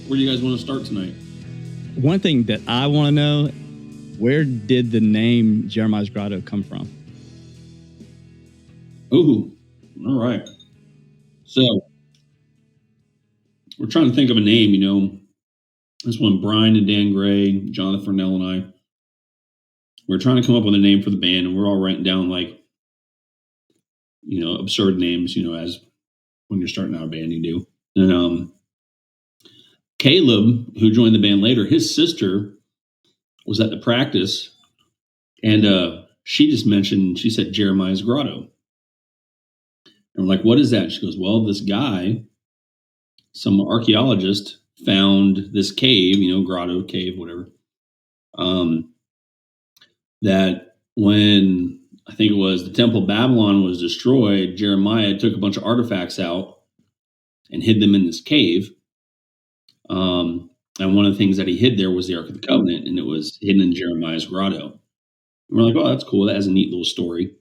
Where do you guys want to start tonight? One thing that I want to know, where did the name Jeremiah's Grotto come from? Ooh, all right. So we're trying to think of a name, This one, Brian and Dan Gray, Jonathan Furnell and I, we're trying to come up with a name for the band, and we're all writing down absurd names, as when you're starting out a band, you do. And Caleb, who joined the band later, his sister was at the practice, and she said Jeremiah's Grotto. And we're like, what is that? She goes, well, this guy, some archaeologist, found this cave, grotto, cave, whatever, that when I think it was the Temple of Babylon was destroyed, Jeremiah took a bunch of artifacts out and hid them in this cave. And one of the things that he hid there was the Ark of the Covenant, and it was hidden in Jeremiah's Grotto. And we're like, oh, that's cool. That has a neat little story.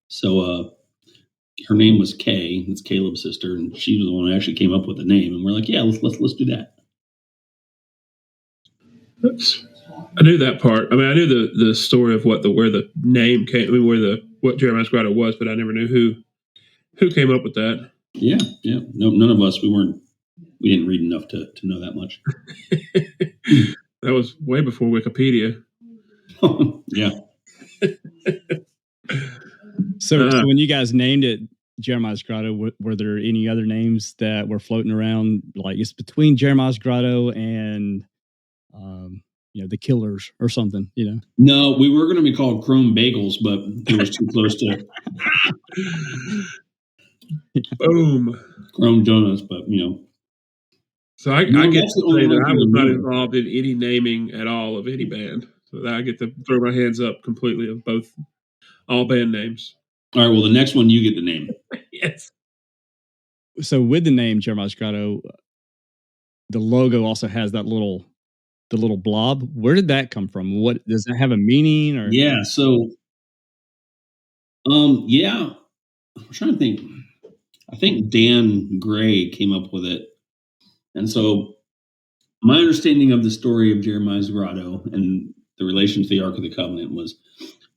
So her name was Kay. That's Caleb's sister, and she was the one who actually came up with the name. And we're like, yeah, let's do that. I knew that part. I mean, I knew the story of where the name came. I mean, what Jeremiah's Grotto was, but I never knew who came up with that. Yeah. No, none of us. We didn't read enough to know that much. That was way before Wikipedia. Yeah. So when you guys named it Jeremiah's Grotto, were there any other names that were floating around? Like it's between Jeremiah's Grotto and, the Killers or something, No, we were going to be called Chrome Bagels, but it was too close to Boom. Chrome Donuts, but So I get to say that I was not involved in any naming at all of any band. So I get to throw my hands up completely of all band names. All right, well, the next one you get the name. Yes. So with the name Jeremiah's Grotto, the logo also has the little blob. Where did that come from? What does that have a meaning? Or yeah, so I'm trying to think. I think Dan Gray came up with it. And so my understanding of the story of Jeremiah's Grotto and the relation to the Ark of the Covenant was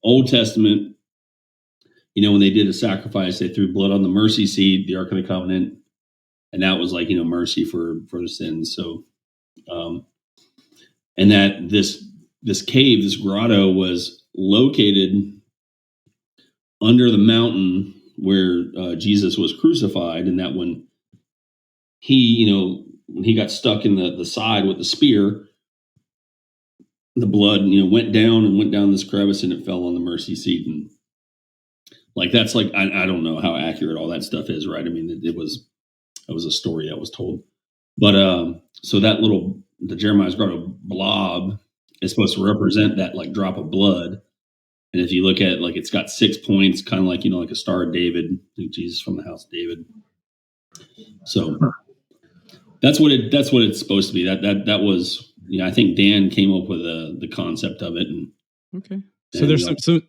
Old Testament. When they did a sacrifice, they threw blood on the mercy seat, the Ark of the Covenant, and that was mercy for the sins. So, and that this cave, this grotto, was located under the mountain where Jesus was crucified, and that when he got stuck in the side with the spear, the blood, went down this crevice and it fell on the mercy seat. And that's I don't know how accurate all that stuff is, right? I mean, it was a story that was told. But so that the Jeremiah's Grotto blob is supposed to represent that drop of blood. And if you look at it, it's got 6 points, kind of like a Star of David, like Jesus from the house of David. So that's what it's supposed to be. That was, I think Dan came up with the concept of it. And okay, so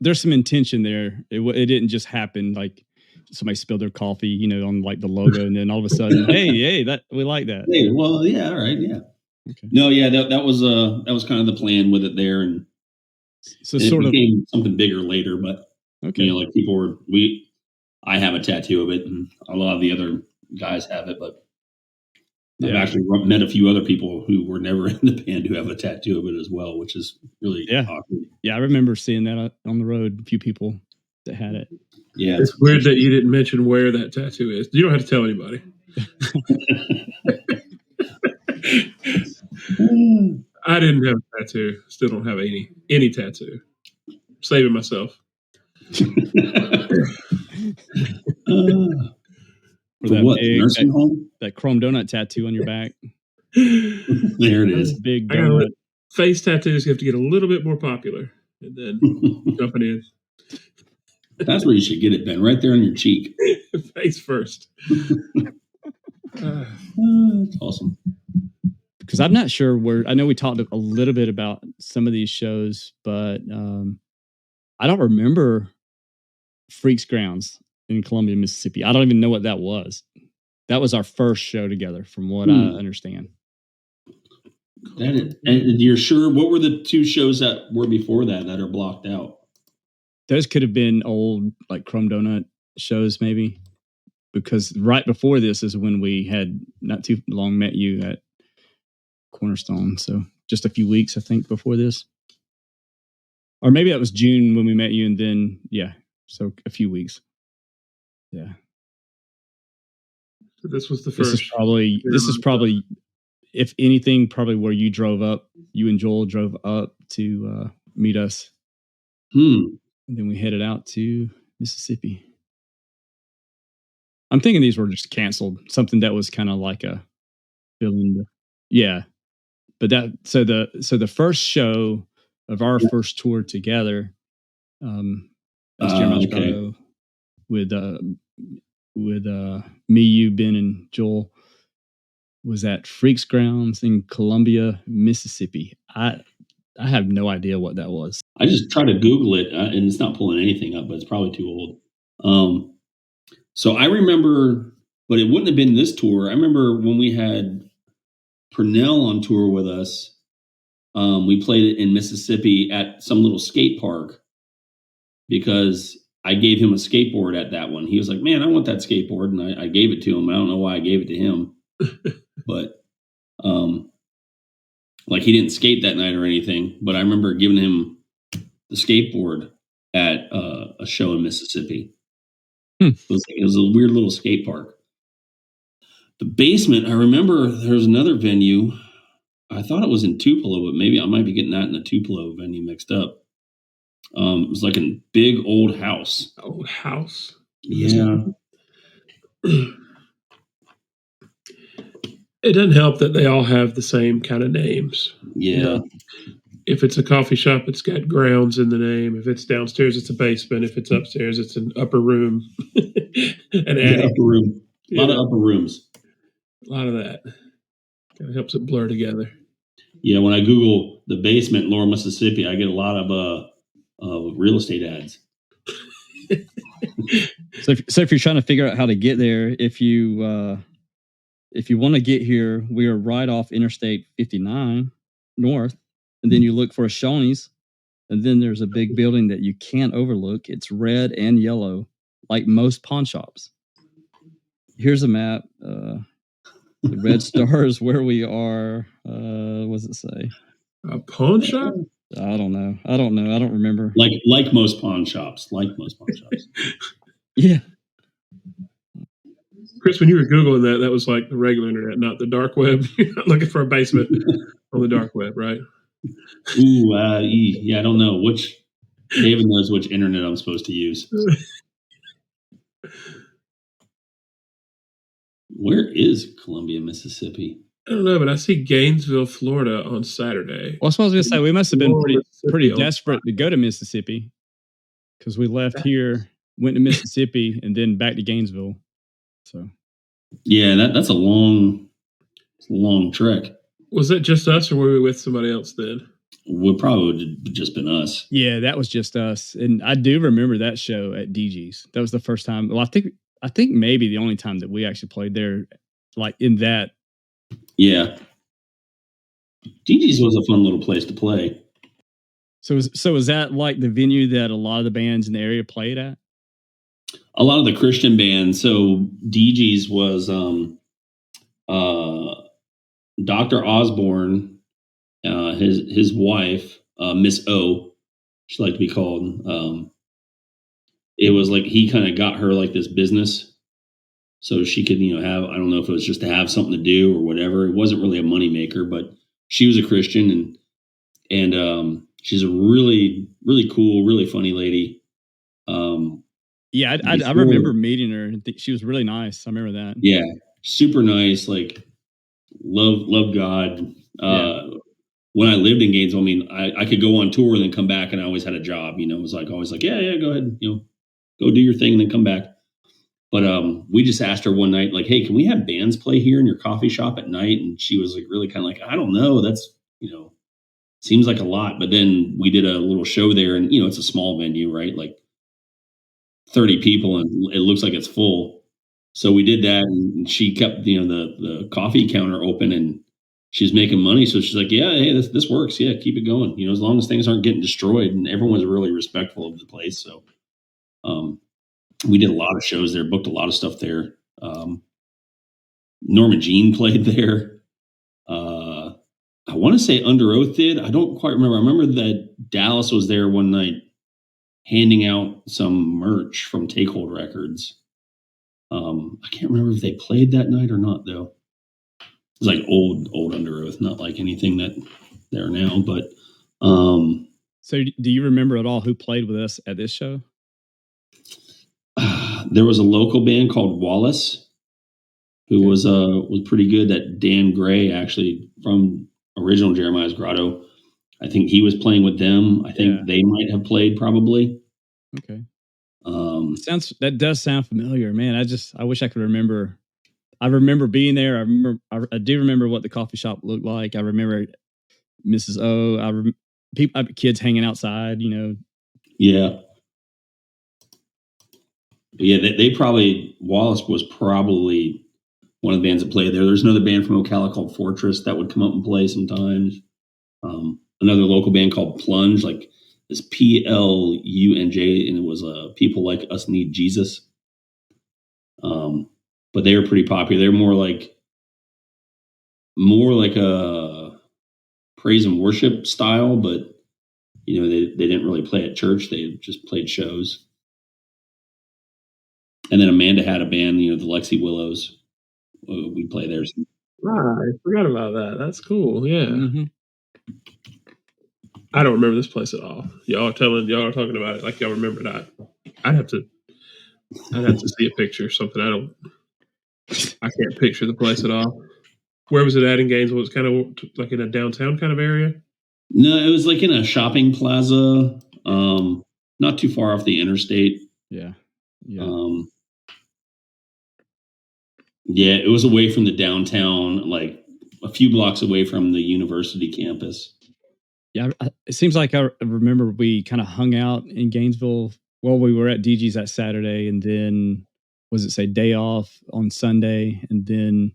there's some intention there. It didn't just happen like somebody spilled their coffee, on the logo, and then all of a sudden, hey, that we like that. Hey, well, yeah, all right, yeah. Okay. No, yeah, that was kind of the plan with it there, and so sort it became something bigger later. But okay, I have a tattoo of it, and a lot of the other guys have it, but I've actually met a few other people who were never in the band who have a tattoo of it as well, which is really awkward. Yeah, I remember seeing that on the road. A few people that had it. Yeah, it's weird that you didn't mention where that tattoo is. You don't have to tell anybody. I didn't have a tattoo. Still don't have any tattoo. Saving myself. For that nursing home? That Chrome Donut tattoo on your back. There it is. Big donut. Face tattoos have to get a little bit more popular, and then jumping in. That's where you should get it, Ben. Right there on your cheek. Face first. That's awesome. Because I'm not sure where. I know we talked a little bit about some of these shows, but I don't remember Freaks Grounds in Columbia, Mississippi. I don't even know what that was. That was our first show together, from what I understand. And you're sure? What were the 2 shows that were before that are blocked out? Those could have been old, like Chrome Donut shows, maybe. Because right before this is when we had not too long met you at Cornerstone. So just a few weeks, I think, before this. Or maybe that was June when we met you, and then, so a few weeks. Yeah. So this was the first. This is probably, if anything, probably where you drove up. You and Joel drove up to meet us. And then we headed out to Mississippi. I'm thinking these were just canceled. Something that was kind of like a filling. Yeah. But so the first show of our first tour together, as Jeremiah's Grotto, with me, you, Ben, and Joel, was at Freaks Grounds in Columbia, Mississippi. I have no idea what that was. I just tried to Google it, and it's not pulling anything up, but it's probably too old. So I remember, but it wouldn't have been this tour. I remember when we had Purnell on tour with us. We played it in Mississippi at some little skate park because I gave him a skateboard at that one. He was like, "Man, I want that skateboard," and I gave it to him. I don't know why I gave it to him, but like he didn't skate that night or anything. But I remember giving him the skateboard at a show in Mississippi. It was a weird little skate park. The basement, I remember there was another venue. I thought it was in Tupelo, but maybe I might be getting that in the Tupelo venue mixed up. It was like a big old house. Old house? Yeah. It doesn't help that they all have the same kind of names. Yeah. You know, if it's a coffee shop, it's got grounds in the name. If it's downstairs, it's a basement. If it's upstairs, it's an upper room. An attic. Upper room. A lot of upper rooms. A lot of that. Kind of helps it blur together. Yeah, when I Google the basement in Laurel, Mississippi, I get a lot of real estate ads. So if you're trying to figure out how to get there, if you want to get here, we are right off Interstate 59 north, and then you look for a Shoney's, and then there's a big building that you can't overlook. It's red and yellow, like most pawn shops. Here's a map. The red star is where we are. What does it say? A pawn shop? I don't know. I don't remember. Like most pawn shops. Yeah. Chris, when you were Googling that was like the regular internet, not the dark web. You're not looking for a basement on the dark web, right? Ooh, yeah, I don't know. David knows which internet I'm supposed to use. Where is Columbia, Mississippi? I don't know, but I see Gainesville, Florida on Saturday. Well, that's what I was going to say. We must have been pretty desperate to go to Mississippi because we left here, went to Mississippi, and then back to Gainesville. So, yeah, that's a long trek. Was that just us, or were we with somebody else then? Would probably just been us. Yeah, that was just us, and I do remember that show at DG's. That was the first time. Well, I think maybe the only time that we actually played there, like in that. Yeah, DG's was a fun little place to play. So is that like the venue that a lot of the bands in the area played at? A lot of the Christian bands. So DG's was Dr. Osborne, his wife, Miss O, she liked to be called. It was like he kind of got her like this business, so she could have, I don't know if it was just to have something to do or whatever. It wasn't really a money maker, but she was a Christian and she's a really, really cool, really funny lady. Yeah, I remember meeting her. I think she was really nice. I remember that. Yeah, super nice. Like love God. When I lived in Gainesville, I mean, I could go on tour and then come back, and I always had a job. It was like always like, yeah, go ahead, go do your thing and then come back. But we just asked her one night, like, hey, can we have bands play here in your coffee shop at night? And she was like, really kind of like, I don't know. That's, seems like a lot. But then we did a little show there, and, it's a small venue, right? Like 30 people, and it looks like it's full. So we did that, and she kept, the coffee counter open, and she's making money. So she's like, yeah, hey, this works. Yeah, keep it going. As long as things aren't getting destroyed, and everyone's really respectful of the place. So, we did a lot of shows there, booked a lot of stuff there. Norma Jean played there. I want to say Under Oath did. I don't quite remember. I remember that Dallas was there one night handing out some merch from Takehold Records. I can't remember if they played that night or not, though. It was like old Under Oath, not like anything that they're now. But so, do you remember at all who played with us at this show? There was a local band called Wallace, who was pretty good. That Dan Gray, actually from original Jeremiah's Grotto, I think he was playing with them. I think they might have played probably. Okay. That does sound familiar, man. I wish I could remember. I remember being there. I do remember what the coffee shop looked like. I remember Mrs. O. Kids hanging outside, Yeah. Yeah, they probably, Wallace was probably one of the bands that played there. There's another band from Ocala called Fortress that would come up and play sometimes. Another local band called Plunge, like this PLUNJ, and it was People Like Us Need Jesus. But they were pretty popular. They're more like a praise and worship style, but they didn't really play at church. They just played shows. And then Amanda had a band, the Lexi Willows. We play there. I forgot about that. That's cool. Yeah. Mm-hmm. I don't remember this place at all. Y'all are talking about it like y'all remember that. I'd have to see a picture or something. I can't picture the place at all. Where was it at in Gainesville? It was kind of like in a downtown kind of area? No, it was like in a shopping plaza, not too far off the interstate. Yeah. Yeah, it was away from the downtown, like a few blocks away from the university campus. Yeah, it seems like I remember we kind of hung out in Gainesville. Well, we were at DG's that Saturday, and then day off on Sunday, and then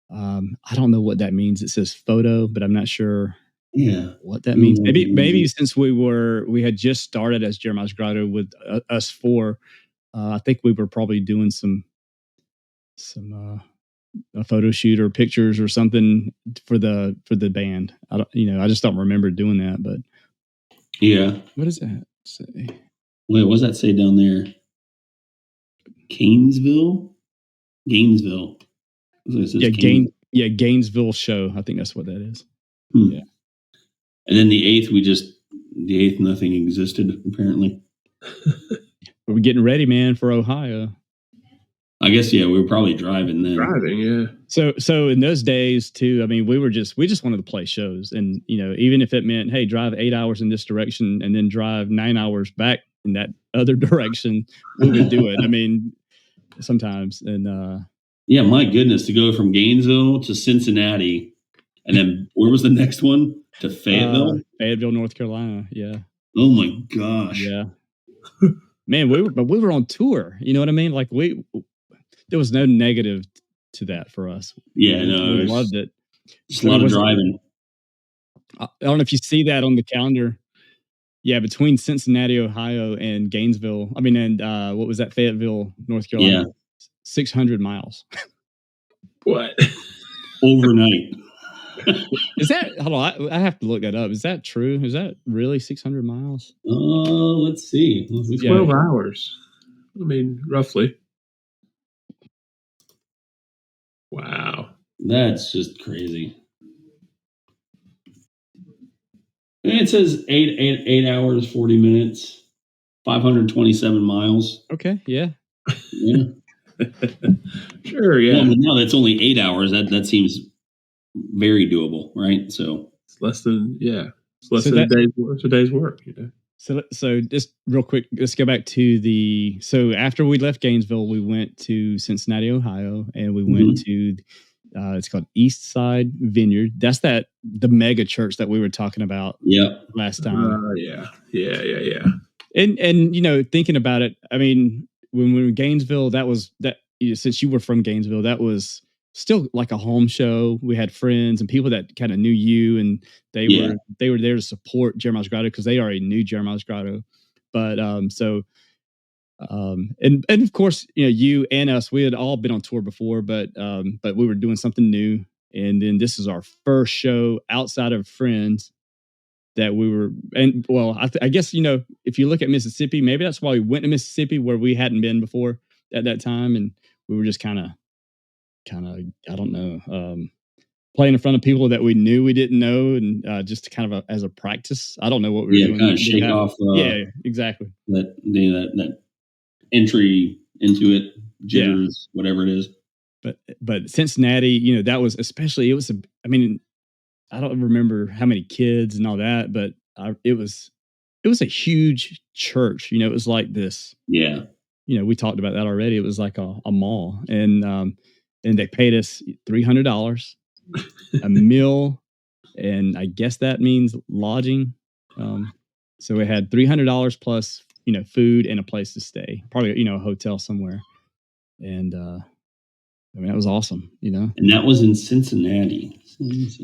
I don't know what that means. It says photo, but I'm not sure. Yeah, what that means. Maybe since we had just started as Jeremiah's Grotto with us four, I think we were probably doing some a photo shoot or pictures or something for the band. I just don't remember doing that. But yeah, what does that say? Wait, what does that say down there? Gainesville. Yeah, Gainesville show. I think that's what that is. Yeah. And then the 8th, nothing existed, apparently. We're getting ready, man, for Ohio. I guess, yeah, we were probably driving then. So in those days, too, I mean, we just wanted to play shows. And, even if it meant, hey, drive 8 hours in this direction and then drive 9 hours back in that other direction, we would do it. I mean, sometimes. And yeah, my goodness, to go from Gainesville to Cincinnati. And then where was the next one? To Fayetteville? Fayetteville, North Carolina. Yeah. Oh my gosh. Yeah. Man, we were on tour. You know what I mean? Like there was no negative to that for us. Yeah, we loved it. Just a lot of driving. I don't know if you see that on the calendar. Yeah, between Cincinnati, Ohio, and Gainesville. I mean, and what was that? Fayetteville, North Carolina. Yeah. 600 miles. What? Overnight. Is that? Hold on, I have to look that up. Is that true? Is that really 600 miles? Let's see. 12 hours. I mean, roughly. Wow. That's just crazy. And it says 8 hours, 40 minutes, 527 miles. Okay, yeah. Sure, yeah. Well, no, that's only 8 hours. That seems very doable, right? So it's less than a day's work. So just real quick, let's go back to so after we left Gainesville, we went to Cincinnati, Ohio, and we went to it's called East Side Vineyard. That's the mega church that we were talking about last time. Yeah. And thinking about it, I mean, when we were in Gainesville, since you were from Gainesville, that was still like a home show. We had friends and people that kind of knew you, and they were there to support Jeremiah's Grotto because they already knew Jeremiah's Grotto. But and of course, you and us, we had all been on tour before, but we were doing something new, and then this is our first show outside of friends that we were. And well, I guess if you look at Mississippi, maybe that's why we went to Mississippi where we hadn't been before at that time, and we were just kind of I don't know, playing in front of people that we knew we didn't know, and just kind of as a practice. I don't know what we were doing. Kind of shake off. Exactly. That entry into it, jitters, whatever it is. But Cincinnati, that was especially. It was I don't remember how many kids and all that, but it was a huge church. It was like this. Yeah. We talked about that already. It was like a mall, and they paid us $300 a meal, and I guess that means lodging. So we had $300 plus, food and a place to stay, probably a hotel somewhere, and that was awesome, And that was in Cincinnati.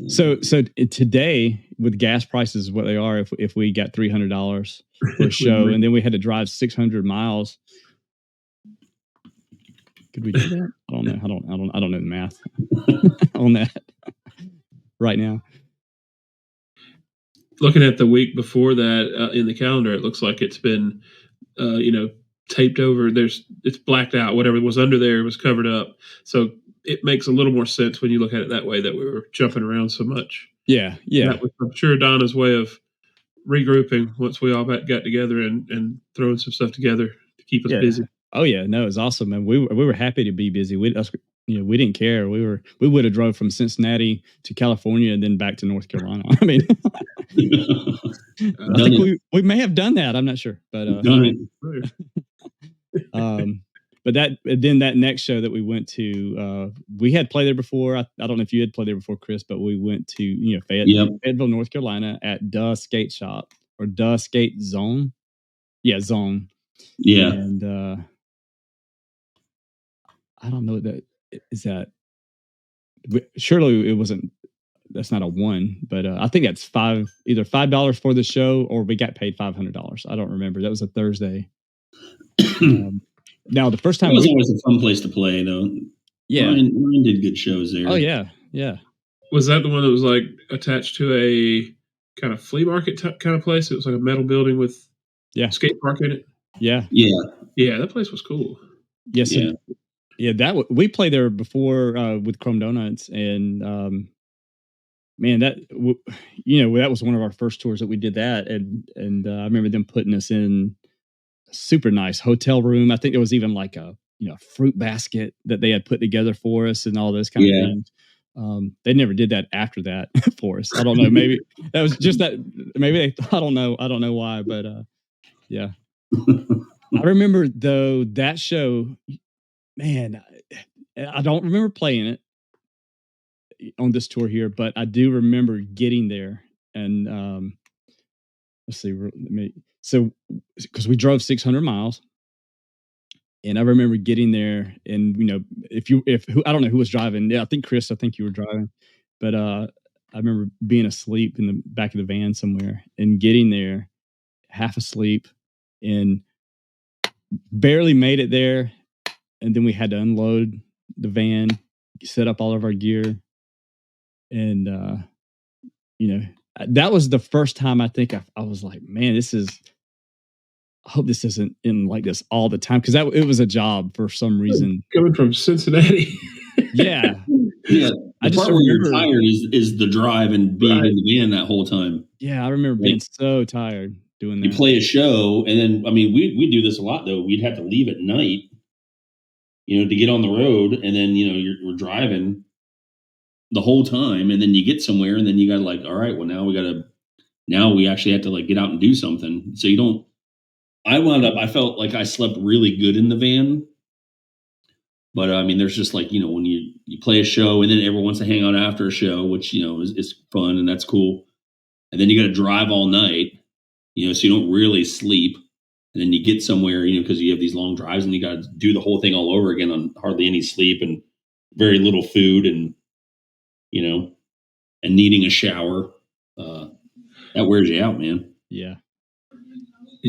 So today, with gas prices what they are, if we got $300 for a show, and then we had to drive 600 miles. Could we do that? I don't know. I don't know the math on that right now. Looking at the week before that in the calendar, it looks like it's been, taped over. It's blacked out. Whatever was under there was covered up. So it makes a little more sense when you look at it that way, that we were jumping around so much. Yeah. That was, I'm sure, Donna's way of regrouping once we all got together and throwing some stuff together to keep us busy. Oh yeah, no, it was awesome, man. We were happy to be busy. We didn't care. We would have drove from Cincinnati to California and then back to North Carolina. I mean, I think we may have done that. I'm not sure, but but that next show that we went to, we had played there before. I don't know if you had played there before, Chris, but we went to Fayetteville, North Carolina, at Duh Skate Shop or Duh Skate Zone. Yeah, Zone. Yeah, and I don't know what that is. That surely it wasn't. That's not a one, but I think that's either $5 for the show, or we got paid $500. I don't remember. That was a Thursday. Now the first time it was always a fun place to play, though. Yeah, Ryan did good shows there. Oh yeah. Was that the one that was like attached to a kind of flea market kind of place? It was like a metal building with skate park in it. Yeah. That place was cool. Yes. That we played there before with Chrome Donuts, and man, that that was one of our first tours that we did that, and I remember them putting us in a super nice hotel room. I think there was even like a fruit basket that they had put together for us and all those kind of things. They never did that after that for us. I don't know. Maybe that was just that. Maybe they. I don't know. I don't know why, but yeah. I remember though that show, man. I don't remember playing it on this tour here, but I do remember getting there, and let's see. So because we drove 600 miles, and I remember getting there, and I don't know who was driving. Yeah, I think Chris. I think you were driving, but I remember being asleep in the back of the van somewhere and getting there, half asleep, and barely made it there, and then we had to unload the van, set up all of our gear, and that was the first time I think I was like, man, I hope this isn't in like this all the time, because it was a job for some reason. Coming from Cincinnati. Yeah. The part where you're tired is the drive and being in the van that whole time. Yeah, I remember being so tired doing that. You play a show, and then we do this a lot though. We'd have to leave at night, to get on the road, and then we're driving, the whole time, and then you get somewhere, and then you got to like, all right, well now we actually have to like get out and do something. So you don't. I felt like I slept really good in the van, but I mean, there's just like when you play a show, and then everyone wants to hang out after a show, which is fun and that's cool, and then you got to drive all night, so you don't really sleep. And then you get somewhere, because you have these long drives and you got to do the whole thing all over again on hardly any sleep and very little food and needing a shower. That wears you out, man. Yeah.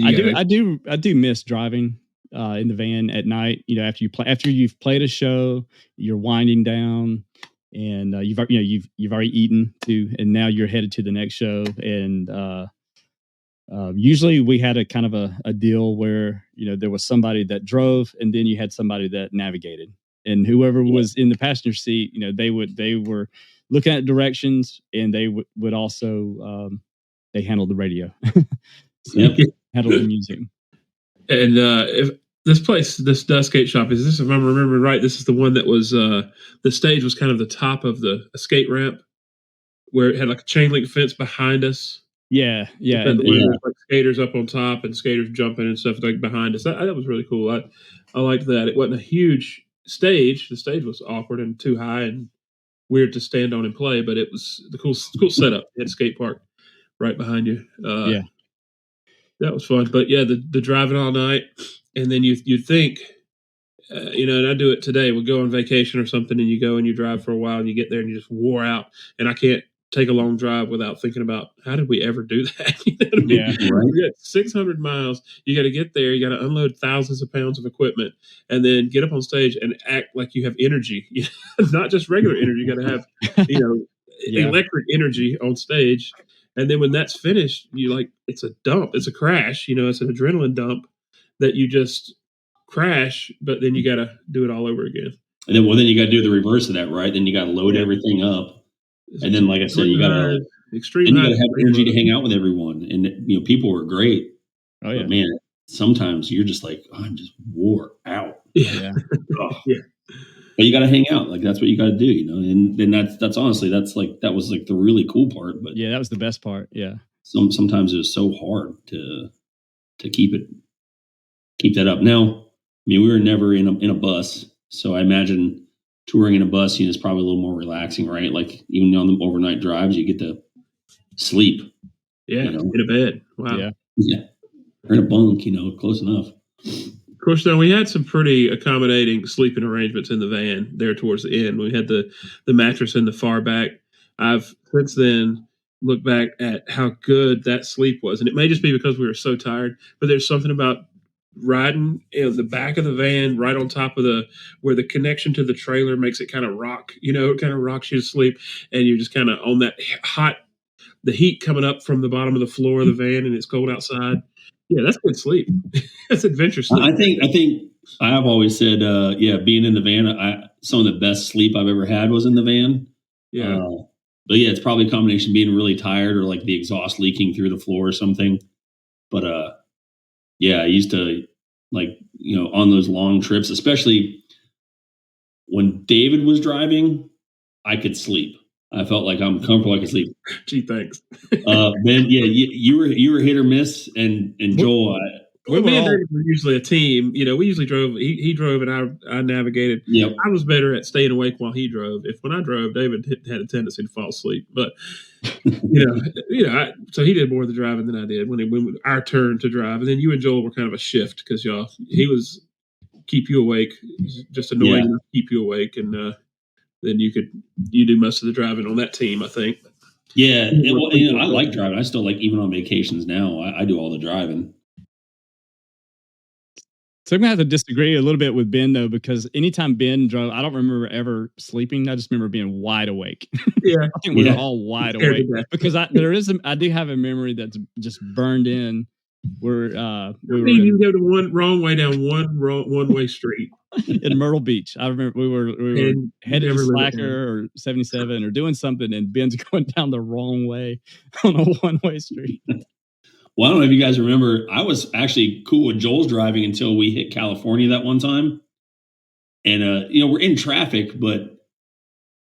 I do miss driving in the van at night. After you've played a show, you're winding down, and you've already eaten too, and now you're headed to the next show. And usually we had a kind of a deal where there was somebody that drove, and then you had somebody that navigated, and whoever was in the passenger seat, they were looking at directions, and they would also they handled the radio. Handled the music. And if this Dustgate shop, is this, if I'm remembering right, this is the one that was the stage was kind of the top of the skate ramp, where it had like a chain link fence behind us. Yeah. And like skaters up on top and skaters jumping and stuff like behind us. That was really cool. I liked that. It wasn't a huge stage. The stage was awkward and too high and weird to stand on and play, but it was the cool setup. You had a skate park right behind you. That was fun. But yeah, the driving all night, and then you'd think, and I do it today. We'll go on vacation or something, and you go and you drive for a while, and you get there and you just wore out. And I can't take a long drive without thinking about, how did we ever do that? Yeah, right. You got 600 miles. You got to get there. You got to unload thousands of pounds of equipment, and then get up on stage and act like you have energy, not just regular energy. You got to have, electric energy on stage. And then when that's finished, it's a dump. It's a crash. It's an adrenaline dump that you just crash, but then you got to do it all over again. And then you got to do the reverse of that, right? Then you got to load everything up. And then, like I said, you got to have energy to hang out with everyone. And, people were great. Oh, yeah. But man, sometimes you're just like, I'm just wore out. Yeah. Yeah. But you got to hang out. Like, that's what you got to do, And then that's honestly, that was like the really cool part. But yeah, that was the best part. Yeah. Sometimes it was so hard to keep that up. Now, I mean, we were never in a bus, so I imagine touring in a bus, is probably a little more relaxing, right? Like even on the overnight drives, you get to sleep. Yeah, in a bed. Wow. Yeah. Or in a bunk, close enough. Of course, now we had some pretty accommodating sleeping arrangements in the van there towards the end. We had the mattress in the far back. I've since then looked back at how good that sleep was. And it may just be because we were so tired, but there's something about riding in the back of the van right on top of where the connection to the trailer makes it kind of rock, it kind of rocks you to sleep, and you're just kind of on that the heat coming up from the bottom of the floor of the van, and it's cold outside. Yeah, that's good sleep. That's adventure sleep. I think I have always said, being in the van, some of the best sleep I've ever had was in the van. Yeah. But yeah, it's probably a combination of being really tired or like the exhaust leaking through the floor or something. But I used to on those long trips, especially when David was driving, I could sleep. I felt like I'm comfortable. I could sleep. Gee, thanks. Ben, you were hit or miss, and Joel. Me and David were usually a team. We usually drove. He drove, and I navigated. Yep. I was better at staying awake while he drove. When I drove, David had a tendency to fall asleep. But so he did more of the driving than I did when our turn to drive. And then you and Joel were kind of a shift because he was keep you awake, just annoying enough to keep you awake, and then you do most of the driving on that team, I think. Yeah, I like driving. I still like, even on vacations now, I do all the driving. So I'm going to have to disagree a little bit with Ben, though, because anytime Ben drove, I don't remember ever sleeping. I just remember being wide awake. Yeah. I think we were all wide awake because I do have a memory that's just burned in where you go to one wrong way down one way street in Myrtle Beach. I remember we were headed to Slacker or 77 or doing something, and Ben's going down the wrong way on a one-way street. Well, I don't know if you guys remember, I was actually cool with Joel's driving until we hit California that one time. And, we're in traffic, but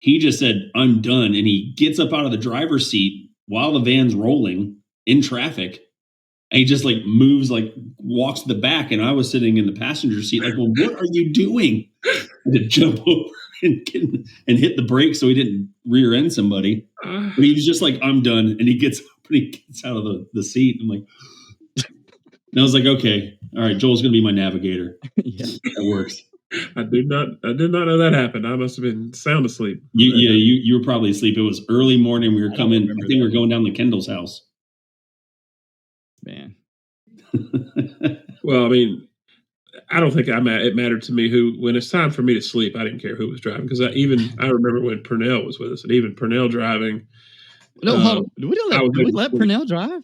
He just said, "I'm done," and he gets up out of the driver's seat while the van's rolling in traffic. And he just like moves, like walks to the back, and I was sitting in the passenger seat, like, "Well, what are you doing?" And to jump over and hit the brake so he didn't rear end somebody. But he was just like, "I'm done," and he gets up and he gets out of the seat. I'm like, and I was like, "Okay, all right, Joel's gonna be my navigator." Yeah. That works. I did not know that happened. I must have been sound asleep. You were probably asleep. It was early morning. We were coming. I think we were going down to Kendall's house. Man. Well, I mean, I don't think it mattered to me when it's time for me to sleep. I didn't care who was driving because I remember when Purnell was with us, and even Purnell driving. No, hold on. Did we let Purnell drive?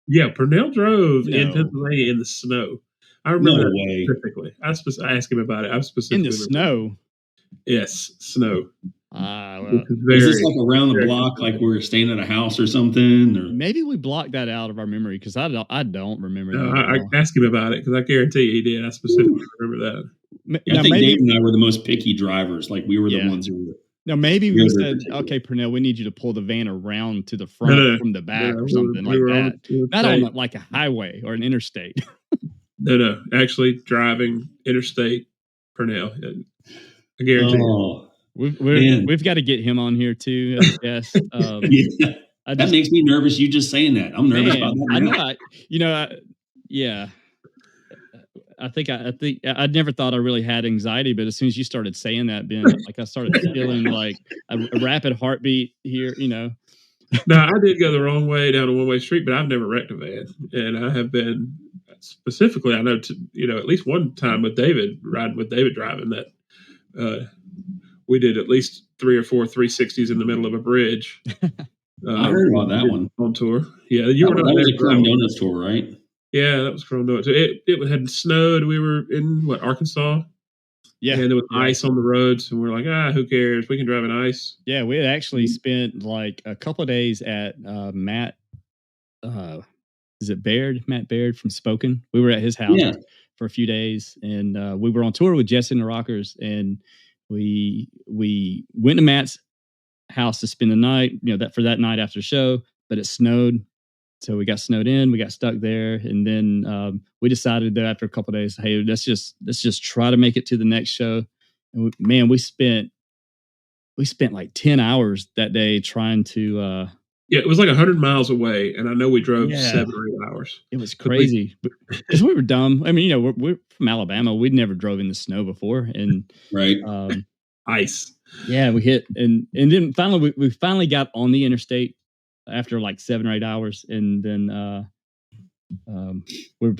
Yeah, Purnell drove in Pennsylvania in the snow. I remember that specifically. I asked him about it. I specifically in the snow. Yes, snow. Is this like around the block, like we were staying at a house or something? Or? Maybe we blocked that out of our memory because I don't remember that. I asked him about it because I guarantee he did. I specifically remember that. I think Dave and I were the most picky drivers. Like we were the ones who were. No, maybe we said, "Okay, Purnell, we need you to pull the van around to the front from the back or something like that." Not on like a highway or an interstate. No. Actually, driving interstate, Purnell. I guarantee. Oh, we've got to get him on here too. Yes. That makes me nervous. You just saying that. I'm nervous about that. I know. Yeah. I think I never thought I really had anxiety, but as soon as you started saying that, Ben, like I started feeling like a rapid heartbeat here. No, I did go the wrong way down a one-way street, but I've never wrecked a van, and I have been specifically. I know at least one time with David driving that we did at least 3 or 4 360s in the middle of a bridge. I heard about that one on tour. Yeah, that was a Chrome Donuts tour, right? Yeah, that was Chrome Donuts. It had snowed. We were in Arkansas. Yeah, and there was ice on the roads, and we're like, who cares? We can drive in ice. Yeah, we had actually spent like a couple of days at Matt. Is it Baird? Matt Baird from Spoken. We were at his house for a few days, and we were on tour with Jesse and the Rockers, and we went to Matt's house to spend the night. That night after the show, but it snowed. So we got snowed in, we got stuck there, and then we decided that after a couple of days, hey, let's just try to make it to the next show. And we spent like 10 hours that day trying to. It was like 100 miles away, and I know we drove 7 or 8 hours. It was crazy because we were dumb. I mean, we're from Alabama. We'd never drove in the snow before, and right, ice. Yeah, we hit, and then finally we finally got on the interstate after like 7 or 8 hours, and then we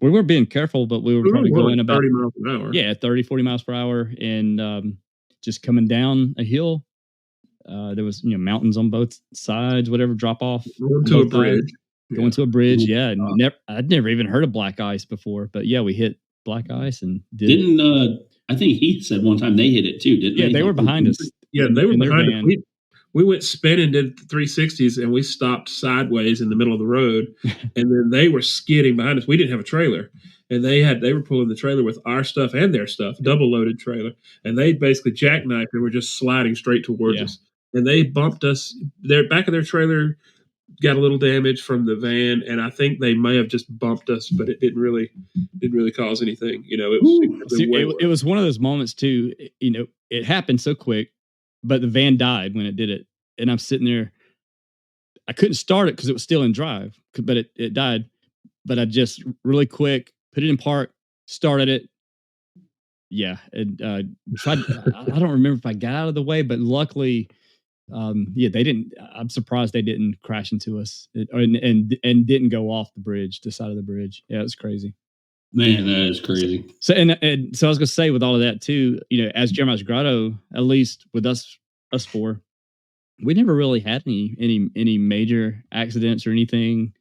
were being careful, but we were probably going about 30 miles an hour. Yeah, 30, 40 miles per hour, and just coming down a hill. There was mountains on both sides, whatever drop off. Going to a bridge. Yeah. And I'd never even heard of black ice before, but yeah, we hit black ice and didn't. I think he said one time they hit it too, didn't they? Yeah, they were behind us. Yeah, they were behind us. We went spinning, did 360s, and we stopped sideways in the middle of the road. And then they were skidding behind us. We didn't have a trailer, and they were pulling the trailer with our stuff and their stuff, double loaded trailer. And they basically jackknifed and were just sliding straight towards us. And they bumped us. Their back of their trailer got a little damage from the van, and I think they may have just bumped us, but it didn't really cause anything. It was one of those moments too. It happened so quick, but the van died when it did it, and I'm sitting there. I couldn't start it because it was still in drive, but it died. But I just really quick put it in park, started it. Yeah, and tried. I don't remember if I got out of the way, but luckily. They didn't. I'm surprised they didn't crash into us and didn't go off the side of the bridge. Yeah, it was crazy. Man, that is crazy. So and so I was gonna say with all of that too, as Jeremiah's Grotto, at least with us four, we never really had any major accidents or anything.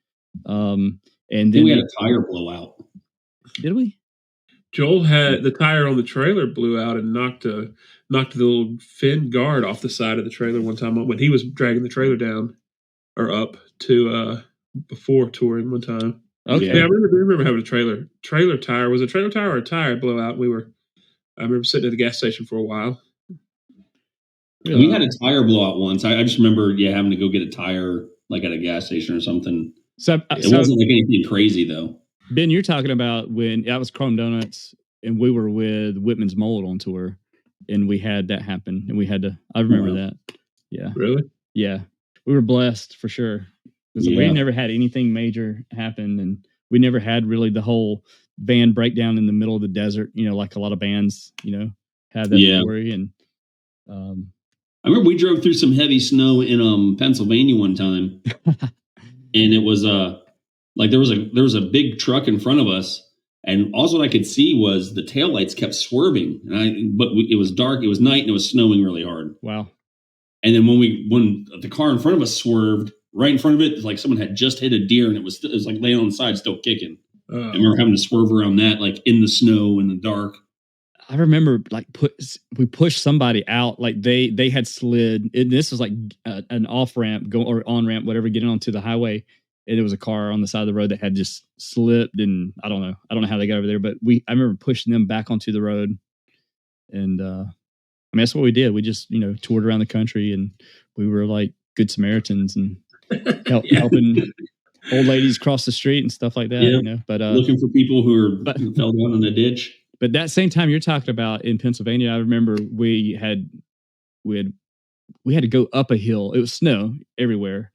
And then we had a tire blowout. Did we? Joel had the tire on the trailer blew out and knocked the little fin guard off the side of the trailer one time when he was dragging the trailer down or up to before touring one time. Okay. Yeah, I remember having a trailer tire. Was it a trailer tire or a tire blowout? I remember sitting at the gas station for a while. We had a tire blowout once. I just remember, having to go get a tire like at a gas station or something. So it wasn't like anything crazy though. Ben, you're talking about when that was Chrome Donuts, and we were with Whitman's Mold on tour, and we had that happen, and we had to. I remember that. Yeah. Really? Yeah, we were blessed for sure. Because we never had anything major happen, and we never had really the whole band breakdown in the middle of the desert. Like a lot of bands, have that story. And I remember we drove through some heavy snow in Pennsylvania one time, and it was like there was a big truck in front of us, and all what I could see was the taillights kept swerving. But it was dark, it was night, and it was snowing really hard. Wow! And then when the car in front of us swerved, right in front of it, like someone had just hit a deer, and it was like laying on the side, still kicking. I remember having to swerve around that, like in the snow in the dark. I remember we pushed somebody out, like they had slid. This was like an off ramp or on ramp, whatever, getting onto the highway, and there was a car on the side of the road that had just slipped, and I don't know how they got over there, but I remember pushing them back onto the road, and I mean that's what we did. We just toured around the country, and we were like good Samaritans and helping old ladies cross the street and stuff like that. But looking for people who fell down in the ditch. But that same time you're talking about in Pennsylvania, I remember we had to go up a hill. It was snow everywhere,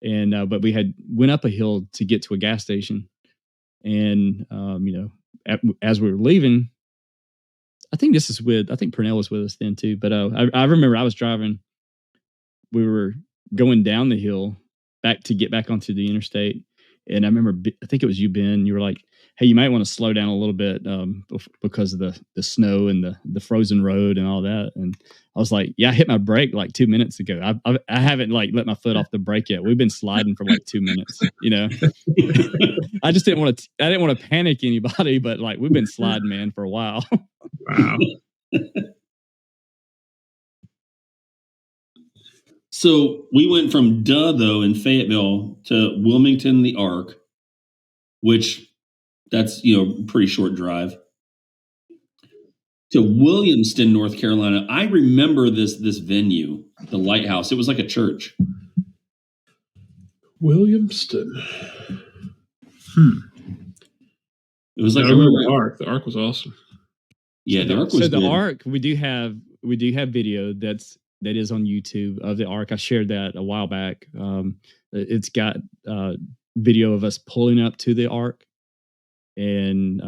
and but we went up a hill to get to a gas station, and as we were leaving, I think Purnell was with us then too. But I remember I was driving. We were going down the hill to get back onto the interstate, and I remember I think it was you, Ben. You were like, hey, you might want to slow down a little bit because of the snow and the frozen road and all that. And I was like, I hit my brake like 2 minutes ago. I haven't like let my foot off the brake yet. We've been sliding for like 2 minutes, I just didn't want to panic anybody, but like we've been sliding, man, for a while. Wow. So we went from though in Fayetteville to Wilmington, the Ark, which that's, pretty short drive, to Williamston, North Carolina. I remember this venue, the Lighthouse. It was like a church. Williamston. It was like I remember the Ark. The Ark was awesome. Yeah, the Ark was good. So the Ark, we do have video that is on YouTube of the Ark. I shared that a while back. It's got video of us pulling up to the Ark. And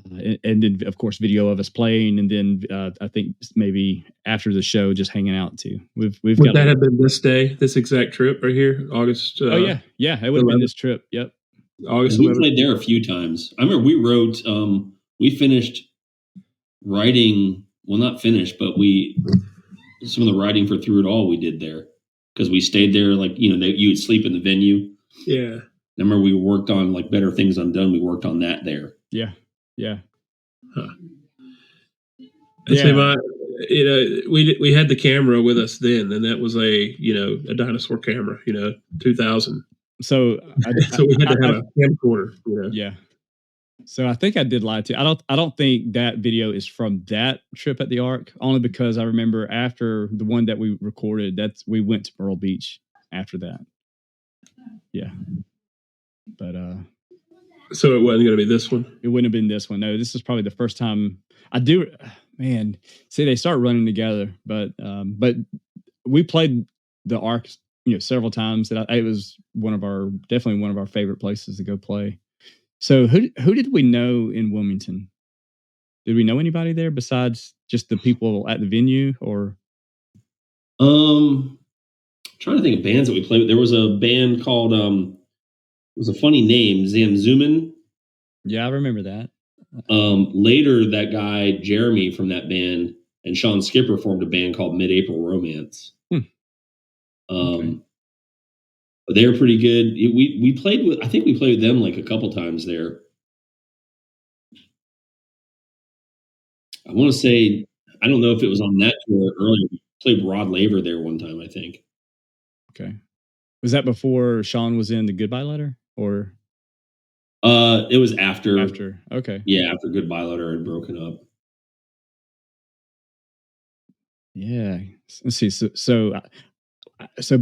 then of course video of us playing, and then I think maybe after the show just hanging out too. Would that have been this exact trip right here, August? Oh yeah, it would have been this trip. Yep, August. We played there a few times. I remember we wrote. We finished writing. Well, not finished, but some of the writing for Through It All we did there because we stayed there. Like you would sleep in the venue. Yeah. I remember we worked on like Better Things Undone. We worked on that there. Yeah. Huh. Yeah. We had the camera with us then, and that was a dinosaur camera, 2000. So we had to have a camcorder. Yeah. So I think I did lie to you. I don't think that video is from that trip at the Ark, only because I remember after the one that we recorded, we went to Myrtle Beach after that. Yeah. But so it wasn't going to be this one. It wouldn't have been this one. No, this is probably the first time I do. Man, see, they start running together, but we played the Ark, several times. That it was definitely one of our favorite places to go play. So who did we know in Wilmington? Did we know anybody there besides just the people at the venue, or? Trying to think of bands that we played with. There was a band called it was a funny name, Zamzuman. Yeah, I remember that. Later, that guy Jeremy from that band and Sean Skipper formed a band called Mid-April Romance. Okay. They were pretty good. We played with. I think we played with them like a couple times there. I want to say, I don't know if it was on that tour earlier. We played Rod Laver there one time, I think. Okay. Was that before Sean was in the Goodbye Letter, or? It was after. After, okay. Yeah, after Goodbye Letter had broken up. Yeah. Let's see. So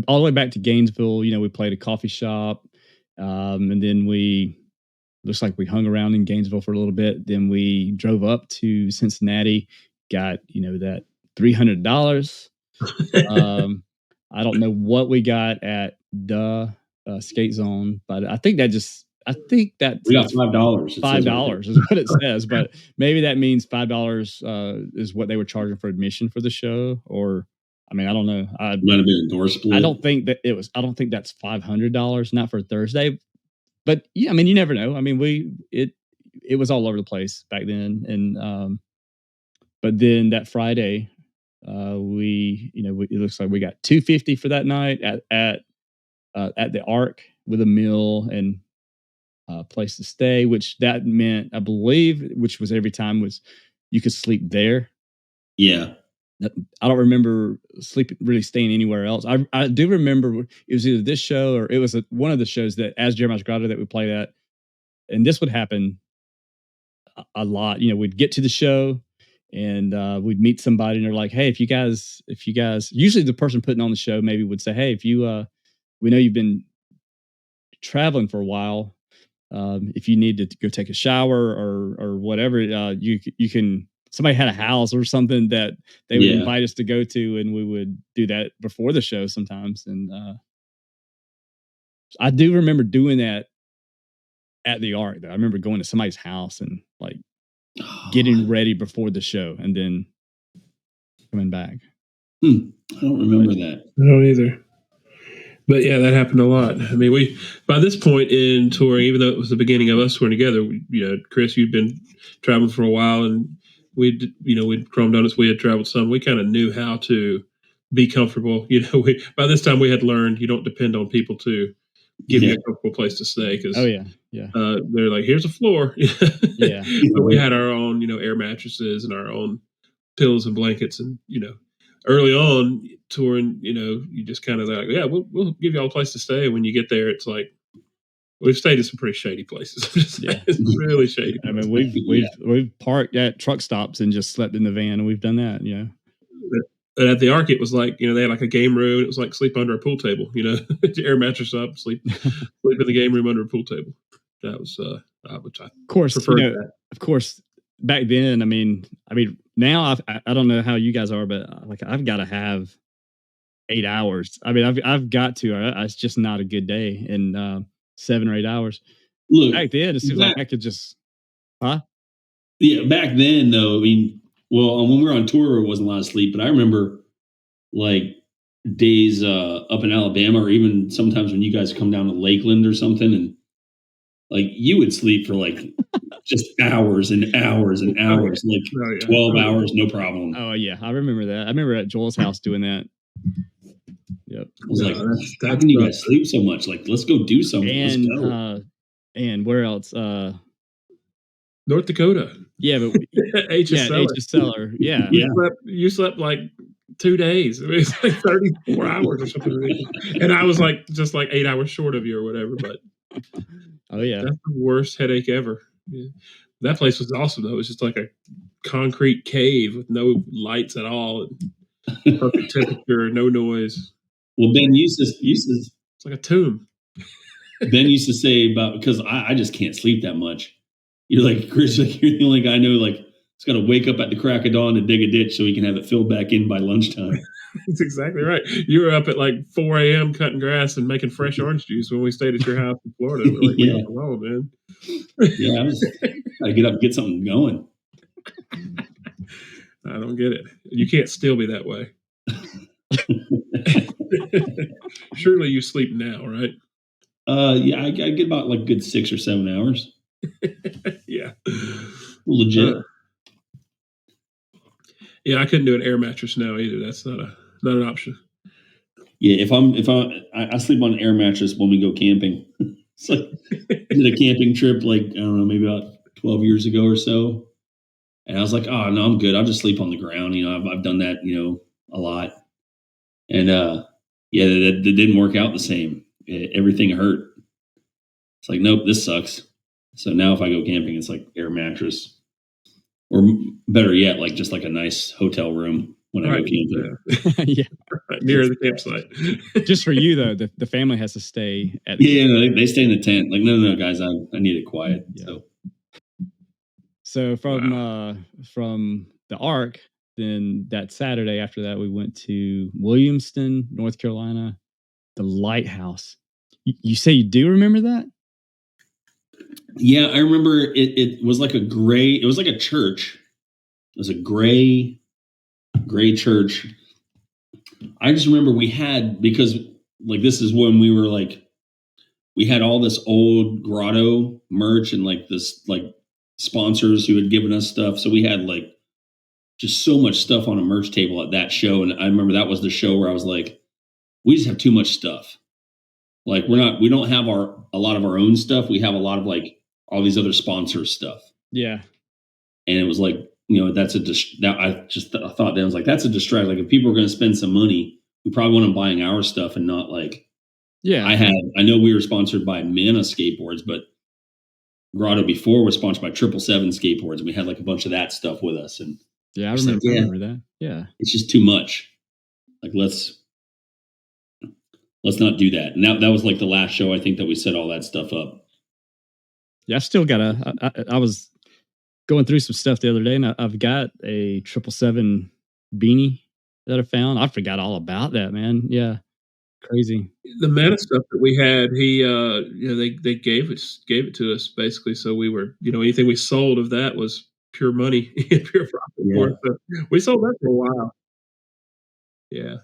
all the way back to Gainesville, we played a coffee shop, and then looks like we hung around in Gainesville for a little bit. Then we drove up to Cincinnati, got that $300. I don't know what we got at the skate zone, but I think that we got $5. $5 is what it says, but maybe that means $5 is what they were charging for admission for the show, or I mean, I don't know. Might have been a door split. I don't think that's $500, not for Thursday. But yeah, I mean, you never know. I mean, it was all over the place back then, and but then that Friday, it looks like we got $250 for that night at the Arc with a meal and place to stay, which that meant, I believe, which was every time was you could sleep there. Yeah. I don't remember really staying anywhere else. I do remember it was either this show or it was one of the shows that as Jeremiah's Grotto that we played at. And this would happen a lot. We'd get to the show and we'd meet somebody and they're like, hey, if you guys, usually the person putting on the show maybe would say, hey, if you, we know you've been traveling for a while. If you need to go take a shower or whatever, you can, somebody had a house or something that they would invite us to go to, and we would do that before the show sometimes. And I do remember doing that at the Arc. I remember going to somebody's house and like getting ready before the show and then coming back. I don't remember that. I don't either. But yeah, that happened a lot. I mean, by this point in touring, even though it was the beginning of us touring together, Chris, you'd been traveling for a while, and we'd Chrome Donuts, we had traveled some. We kind of knew how to be comfortable. By this time we had learned you don't depend on people to give you a comfortable place to stay. Because they're like, here's a floor. Yeah. But we had our own, air mattresses and our own pillows and blankets, and early on touring, you just kind of like, yeah, we'll give you all a place to stay. And when you get there, it's like, we've stayed in some pretty shady places. It's really shady. I mean, we've parked at truck stops and just slept in the van, and we've done that. But at the Arc, it was like, they had like a game room. It was like sleep under a pool table. Air mattress up, sleep in the game room under a pool table. That was which I of course preferred that. Of course, back then. I mean, now I don't know how you guys are, but like I've got to have 8 hours. I mean, I've got to. It's just not a good day in 7 or 8 hours. Look, back then it seems like I could just, Yeah, back then though. I mean, well, when we were on tour, it wasn't a lot of sleep, but I remember like days up in Alabama, or even sometimes when you guys come down to Lakeland or something, and like you would sleep for like just hours and hours and hours, like 12 hours, no problem. Oh yeah, I remember that. I remember at Joel's house doing that. Yep. I was like, how can you guys sleep so much? Like, let's go do something. And let's go. And where else? North Dakota. Yeah, but H.S. Cellar. Yeah. You slept like 2 days. It was like 34 hours or something. And I was like just like 8 hours short of you or whatever. But oh yeah, that's the worst headache ever. Yeah. That place was awesome though. It was just like a concrete cave with no lights at all, and perfect temperature, no noise. Well, Ben used to it's like a tomb. Ben used to say about, because I just can't sleep that much. You're like, Chris, like you're the only guy I know like he's got to wake up at the crack of dawn to dig a ditch so he can have it filled back in by lunchtime. That's exactly right. You were up at like 4 a.m. cutting grass and making fresh orange juice when we stayed at your house in Florida. We're like, leave us alone, man. Yeah, I gotta get up and get something going. I don't get it. You can't still be that way. Surely you sleep now, right? Yeah, I get about like good 6 or 7 hours. Yeah, legit. Yeah, I couldn't do an air mattress now either. That's not an option. Yeah, if I sleep on an air mattress when we go camping. It's like I did a camping trip like I don't know, maybe about 12 years ago or so, and I was like, oh no, I'm good. I'll just sleep on the ground. I've done that a lot, and that didn't work out the same. Everything hurt. It's like, nope, this sucks. So now if I go camping, it's like air mattress, or better yet, like just like a nice hotel room. when I go camping. Yeah. Right near the campsite. Just for you though, the family has to stay at They stay in the tent. Like, no, guys, I need it quiet. Yeah. So from the Ark, then that Saturday after that, we went to Williamston, North Carolina, the lighthouse. You say you do remember that? Yeah, I remember it was like it was like a church. It was a gray church. I just remember because like this is when we were like, we had all this old grotto merch and like this like sponsors who had given us stuff. So we had like just so much stuff on a merch table at that show. And I remember that was the show where I was like, we just have too much stuff. Like we don't have a lot of our own stuff. We have a lot of like all these other sponsors stuff. Yeah. And it was like, that's I thought that I was like, that's a distract. Like if people are going to spend some money, we probably want them buying our stuff and not like, yeah. I know we were sponsored by Mana skateboards, but Grotto before was sponsored by 777 skateboards. And we had like a bunch of that stuff with us. And yeah, I remember that. Yeah. It's just too much. Like, let's not do that. And that was like the last show, I think, that we set all that stuff up. Yeah, I still got I was going through some stuff the other day, and I've got a 777 beanie that I found. I forgot all about that, man. Yeah, crazy. The Mana stuff that we had, they gave it to us basically. So we were, anything we sold of that was pure money, pure profit for us. So we sold that for a while. Yeah.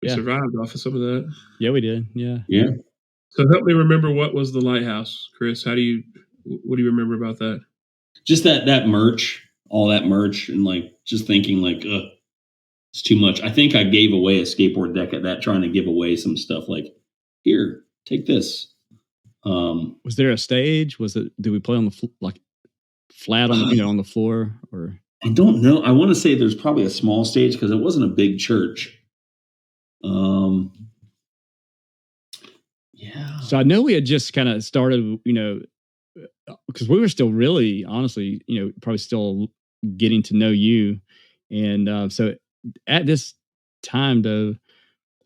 We survived off of some of that. Yeah, we did. Yeah. Yeah. So help me remember, what was the lighthouse, Chris? What do you remember about that? Just that merch, all that merch, and like just thinking like, it's too much. I think I gave away a skateboard deck at that, trying to give away some stuff like, here, take this. Was there a stage? Did we play on the like flat on on the floor, or? I don't know. I want to say there's probably a small stage because it wasn't a big church. Yeah. So I know we had just kind of started, because we were still really, honestly, probably still getting to know you. And so at this time, though,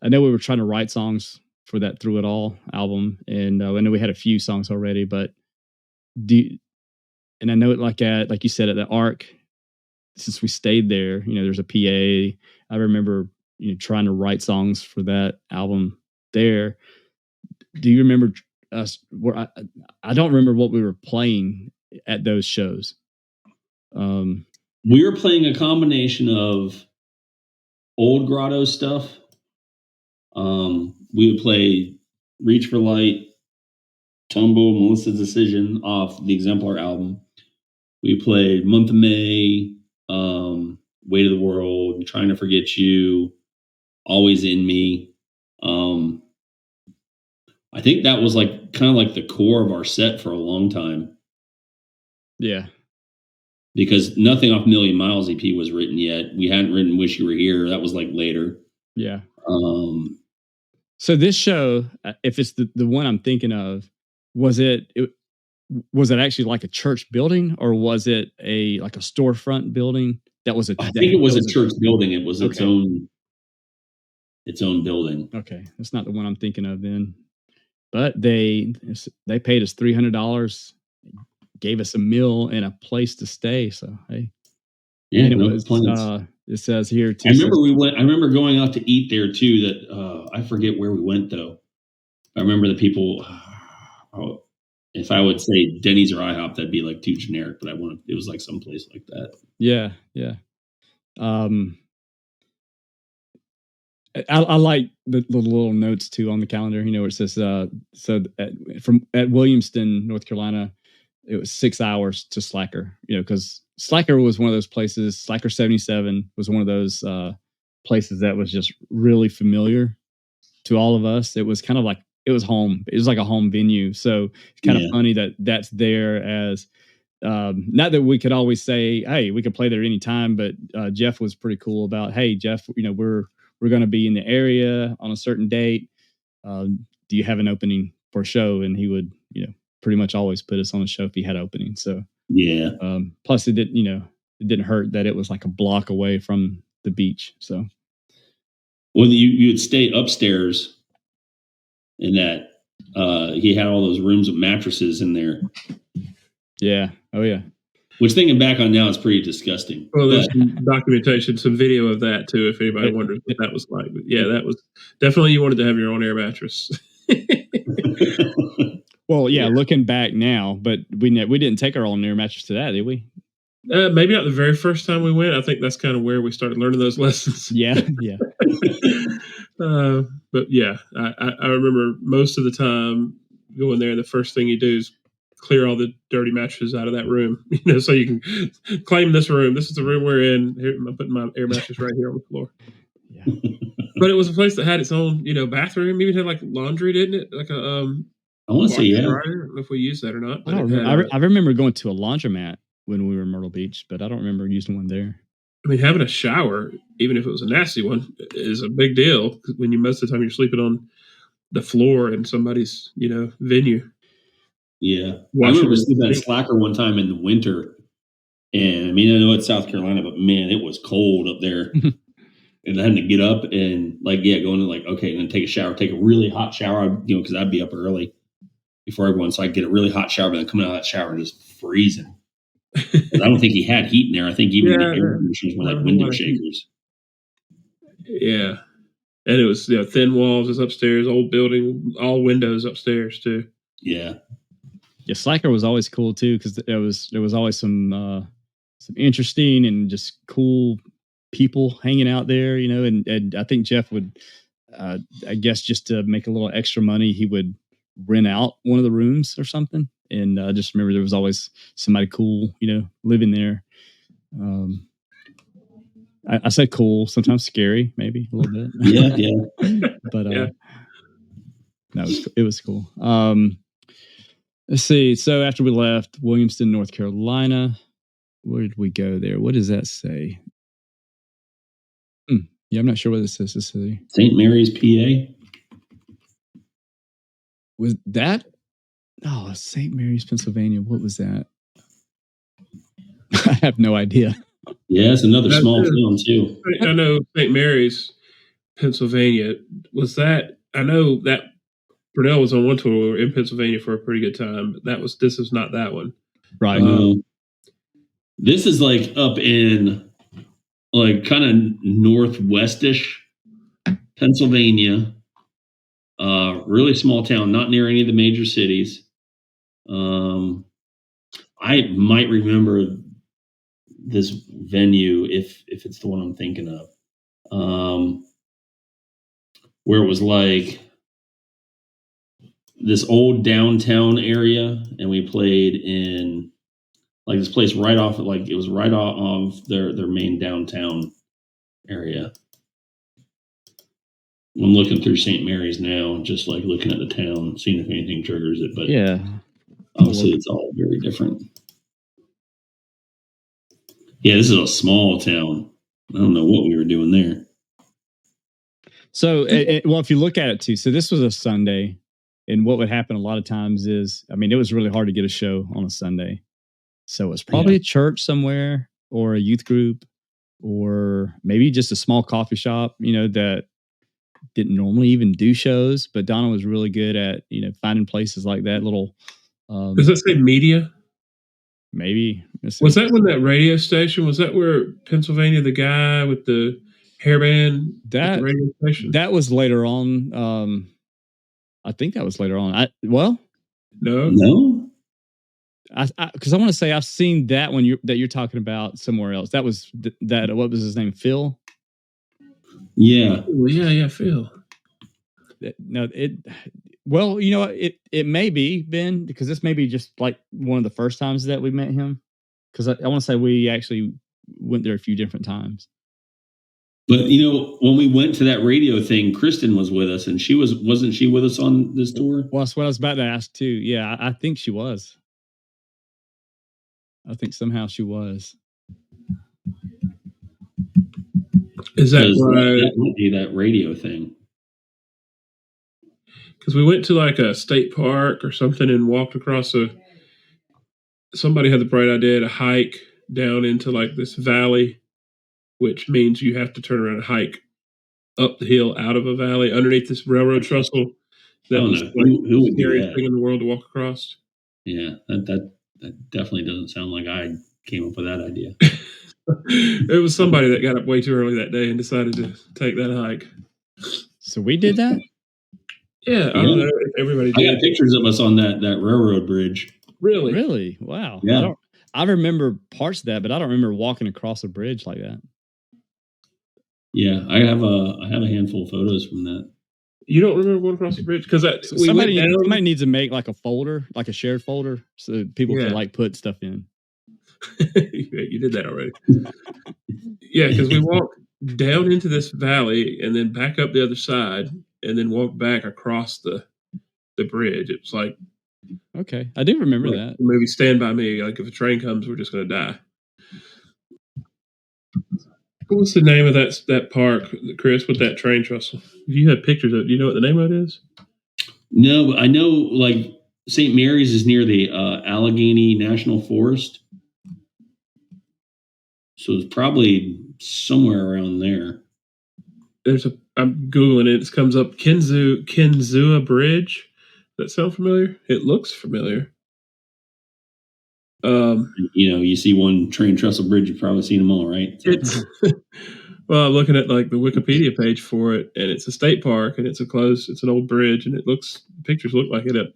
I know we were trying to write songs for that Through It All album. And I know we had a few songs already, but and I know it like you said, at the Ark, since we stayed there, there's a PA. I remember, trying to write songs for that album there. Do you remember us? Where I don't remember what we were playing at those shows. We were playing a combination of old Grotto stuff. We would play Reach for Light, Tumble, Melissa's Decision off the Exemplar album. We played Month of May, Weight of the World, Trying to Forget You, Always in Me. I think that was like kind of like the core of our set for a long time. Yeah. Because nothing off Million Miles EP was written yet. We hadn't written Wish You Were Here. That was like later. Yeah. So this show, if it's the one I'm thinking of, was it actually like a church building, or was it like a storefront building? I think it was a church building. It was its own building. Okay. That's not the one I'm thinking of then. But they paid us $300, gave us a meal and a place to stay. So hey, yeah, and it says here. I remember going out to eat there too. That I forget where we went though. I remember the people. If I would say Denny's or IHOP, that'd be like too generic. But it was like someplace like that. Yeah, yeah. I like the little notes too on the calendar, where it says, so at Williamston, North Carolina, it was 6 hours to Slacker, because Slacker was one of those places. Slacker 77 was one of those places that was just really familiar to all of us. It was kind of like, it was home. It was like a home venue. So it's kind of funny that that's there as, not that we could always say, hey, we could play there anytime, but Jeff was pretty cool about, hey, Jeff, we're going to be in the area on a certain date. Do you have an opening for a show? And he would, pretty much always put us on a show if he had opening. So yeah. Plus it did, it didn't hurt that it was like a block away from the beach. So when you would stay upstairs, in that he had all those rooms with mattresses in there. Yeah. Oh yeah. Which, thinking back on now, is pretty disgusting. Well, there's some documentation, some video of that too, if anybody wonders what that was like. But yeah, that was definitely, you wanted to have your own air mattress. Well, yeah, looking back now, but we didn't take our own air mattress to that, did we? Maybe not the very first time we went. I think that's kind of where we started learning those lessons. Yeah, yeah. But yeah, I remember most of the time going there, the first thing you do is clear all the dirty mattresses out of that room, so you can claim this room. This is the room we're in. Here, I'm putting my air mattress right here on the floor. Yeah. But it was a place that had its own, bathroom. Even had like laundry, didn't it? Like a I want to say, yeah. I don't know if we used that or not. But I remember going to a laundromat when we were in Myrtle Beach, but I don't remember using one there. I mean, having a shower, even if it was a nasty one, is a big deal when most of the time you're sleeping on the floor in somebody's, venue. Yeah. I remember sleeping at Slacker one time in the winter. And I mean, I know it's South Carolina, but man, it was cold up there. And having to get up and going to okay, then take a shower, take a really hot shower, because I'd be up early before everyone. So I'd get a really hot shower, but then coming out of that shower just freezing. I don't think he had heat in there. I think even the air conditioners were like window shakers. Yeah. And it was thin walls, just upstairs, old building, all windows upstairs too. Yeah. Yeah, Slacker was always cool too, because there was always some interesting and just cool people hanging out there, and I think Jeff would, I guess, just to make a little extra money, he would rent out one of the rooms or something. And I just remember there was always somebody cool, living there. I said cool, sometimes scary, maybe a little bit. Yeah. But no, it was cool. Let's see. So after we left Williamston, North Carolina, where did we go there? What does that say? Yeah, I'm not sure what it says. This city. St. Mary's, PA. Was that? Oh, St. Mary's, Pennsylvania. What was that? I have no idea. Yeah, it's another small town too. I know St. Mary's, Pennsylvania. Was that? I know that Brunel was on one tour in Pennsylvania for a pretty good time. But this is not that one, right? This is up in kind of northwestish Pennsylvania. Really small town, not near any of the major cities. I might remember this venue if it's the one I'm thinking of, where it was this old downtown area, and we played in this place right off it was right off their main downtown area. I'm looking through St. Mary's now, just looking at the town, seeing if anything triggers it. But yeah, obviously it's all very different. Yeah, this is a small town. I don't know what we were doing there. So, well, if you look at it too, so this was a Sunday, and what would happen a lot of times is, I mean, it was really hard to get a show on a Sunday. So it's probably a church somewhere, or a youth group, or maybe just a small coffee shop, that didn't normally even do shows. But Donna was really good at, finding places like that. Little. Does that say media? Maybe. Was that when that radio station? Was that where Pennsylvania, the guy with the hairband? That radio station? That was later on. I think that was later on. No. Because I want to say I've seen that one that you're talking about somewhere else. That was that. What was his name? Phil. Yeah. Yeah, Phil. No, well, it may be, Ben, because this may be just one of the first times that we met him. Because I want to say we actually went there a few different times. But when we went to that radio thing, Kristen was with us, and wasn't she with us on this tour? Well, that's what I was about to ask too. Yeah, I think she was. I think somehow she was. Is that why that would be that radio thing? Because we went to a state park or something and walked across somebody had the bright idea to hike down into like this valley, which means you have to turn around and hike up the hill out of a valley underneath this railroad trussel. That was like Who the would do scariest that? thing in the world to walk across. Yeah, that definitely doesn't sound like I came up with that idea. It was somebody that got up way too early that day and decided to take that hike. So we did that? Yeah, I don't know if everybody did. I got pictures of us on that railroad bridge. Really? Really? Wow. Yeah. I remember parts of that, but I don't remember walking across a bridge like that. Yeah, I have a handful of photos from that. You don't remember going across the bridge? Because somebody needs to make like a folder, like a shared folder, so people can like put stuff in. You did that already. Yeah, because we walked down into this valley and then back up the other side and then walked back across the bridge. It was like, okay, I do remember like that. the movie Stand By Me. Like if a train comes, we're just going to die. What's the name of that park, Chris, with that train trussel? You had pictures of it. Do you know what the name of it is? No, I know like St. Mary's is near the Allegheny National Forest. So it's probably somewhere around there. I'm Googling it. It comes up Kenzua Bridge. Does that sound familiar? It looks familiar. You see one train trestle bridge, you've probably seen them all, right? So. Well, I'm looking at like the Wikipedia page for it, and it's a state park, and it's an old bridge, and pictures look like it.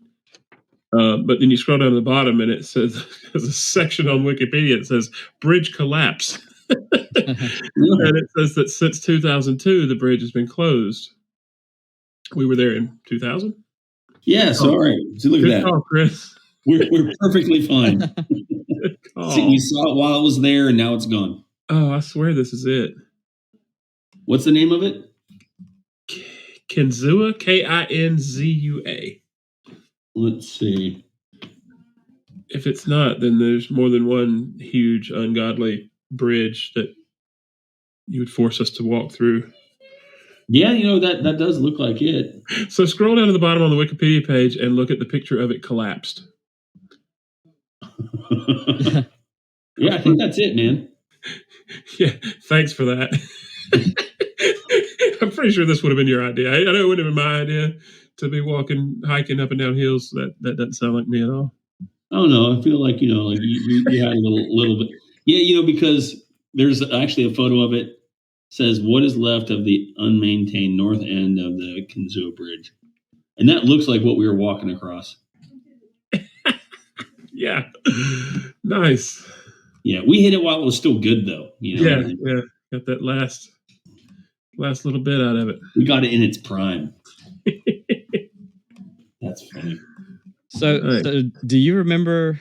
But then you scroll down to the bottom, and it says there's a section on Wikipedia that says bridge collapse, and it says that since 2002 the bridge has been closed. We were there in 2000. Yeah, so all right. So look at that, call, Chris. We're perfectly fine. See, we saw it while it was there, and now it's gone. Oh, I swear this is it. What's the name of it? Kenzua, Kinzua. Let's see. If it's not, then there's more than one huge, ungodly bridge that you would force us to walk through. Yeah, that does look like it. So scroll down to the bottom on the Wikipedia page and look at the picture of it collapsed. Yeah, I think that's it, man. Yeah, thanks for that. I'm pretty sure this would have been your idea. I know it wouldn't have been my idea to be hiking up and down hills. That doesn't sound like me at all. Oh no, I feel like like you had a little bit. Yeah, because there's actually a photo of it. Says what is left of the unmaintained north end of the Kenzua Bridge, and that looks like what we were walking across. Yeah, nice. Yeah, we hit it while it was still good, though. Yeah, got that last little bit out of it. We got it in its prime. That's funny. So do you remember?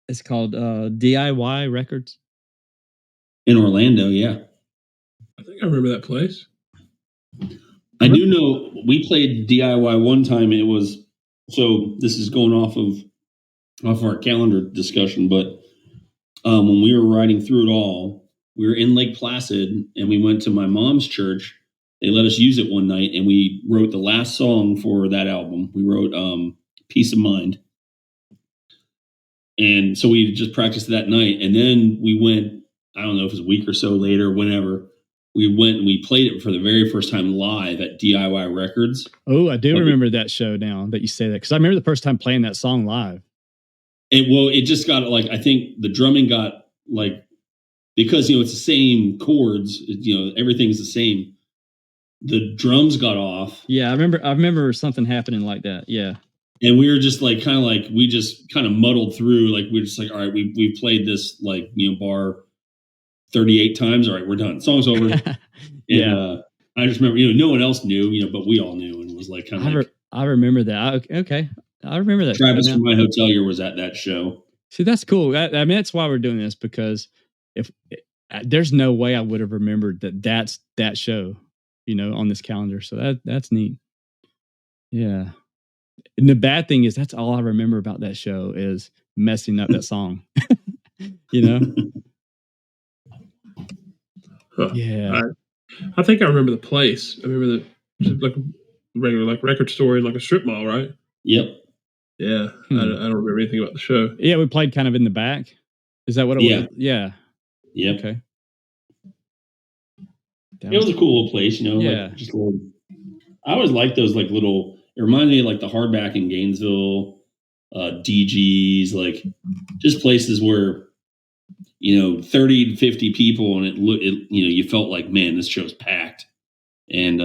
It's called DIY Records in Orlando. Yeah, I think I remember that place. I do know we played DIY one time. It was this is going off our calendar discussion, but when we were riding through it all, we were in Lake Placid and we went to my mom's church. They let us use it one night and we wrote the last song for that album. We wrote Peace of Mind. And so we just practiced that night. And then we went, I don't know if it was a week or so later, whenever, we went and we played it for the very first time live at DIY Records. Oh, I do remember that show now that you say that. Because I remember the first time playing that song live. It just got like, I think the drumming got like, because, it's the same chords, everything's the same. The drums got off. Yeah, I remember something happening like that. Yeah. And we were just like, we just kind of muddled through. Like, we're just like, all right, we played this like, bar 38 times. All right, we're done. Song's over. Yeah. I just remember, no one else knew, but we all knew. And it was like, I remember that. Okay. I remember that. Travis from my hotelier was at that show. See, that's cool. That's why we're doing this, because there's no way I would have remembered that's that show, on this calendar. So that's neat. Yeah. And the bad thing is that's all I remember about that show is messing up that song. Yeah. I think I remember the place. I remember like a regular like record store in like a strip mall, right? Yep. Yeah. I don't remember anything about the show. Yeah, we played kind of in the back. Is that what it was? Yeah. Yep. Okay. It was a cool little place, like just little. I always like those like little. It reminded me of like the Hardback in Gainesville, DGs, like just places where 30 to 50 people, and you felt like, man, this show's packed, and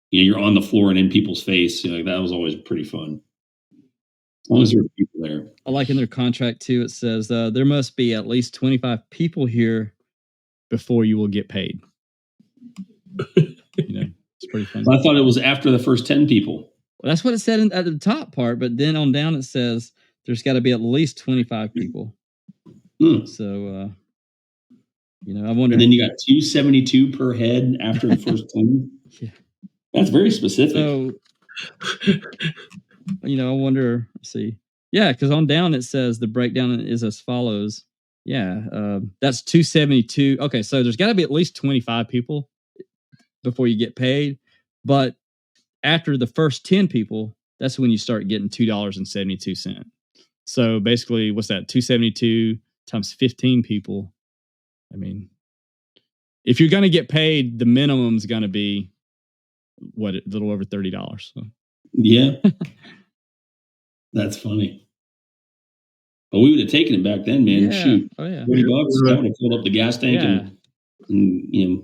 you're on the floor and in people's face. That was always pretty fun. As long as there were people there. I like in their contract too. It says there must be at least 25 people here before you will get paid. It's pretty fun. I thought it was after the first 10 people. Well, that's what it said at the top part, but then on down it says there's got to be at least 25 people. So, I wonder. And then you got $272 per head after the first 10. Yeah, that's very specific. So, I wonder. Let's see. Yeah, because on down it says the breakdown is as follows. Yeah, that's $272. Okay, so there's got to be at least 25 people before you get paid, but after the first 10 people, that's when you start getting $2.72. So basically, what's that? 272 times 15 people. I mean, if you're going to get paid, the minimum is going to be a little over $30. So. Yeah, that's funny. But we would have taken it back then, man. Yeah. Shoot, $30. That would have filled up the gas tank and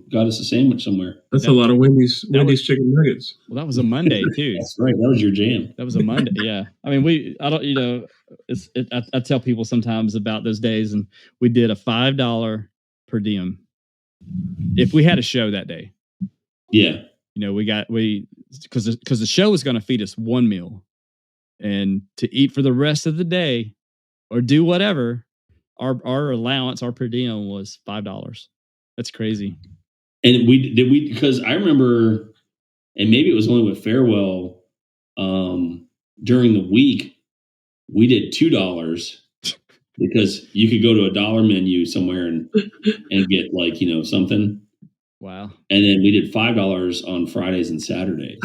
got us a sandwich somewhere. That's a lot of Wendy's chicken nuggets. Well, that was a Monday too. That's right. That was your jam. That was a Monday. Yeah. I mean, I tell people sometimes about those days, and we did a $5 per diem if we had a show that day. Yeah. Because the show was going to feed us one meal, and to eat for the rest of the day or do whatever, our allowance, our per diem was $5. That's crazy. And because I remember, and maybe it was only with Farewell, during the week, we did $2 because you could go to a dollar menu somewhere and get something. Wow. And then we did $5 on Fridays and Saturdays.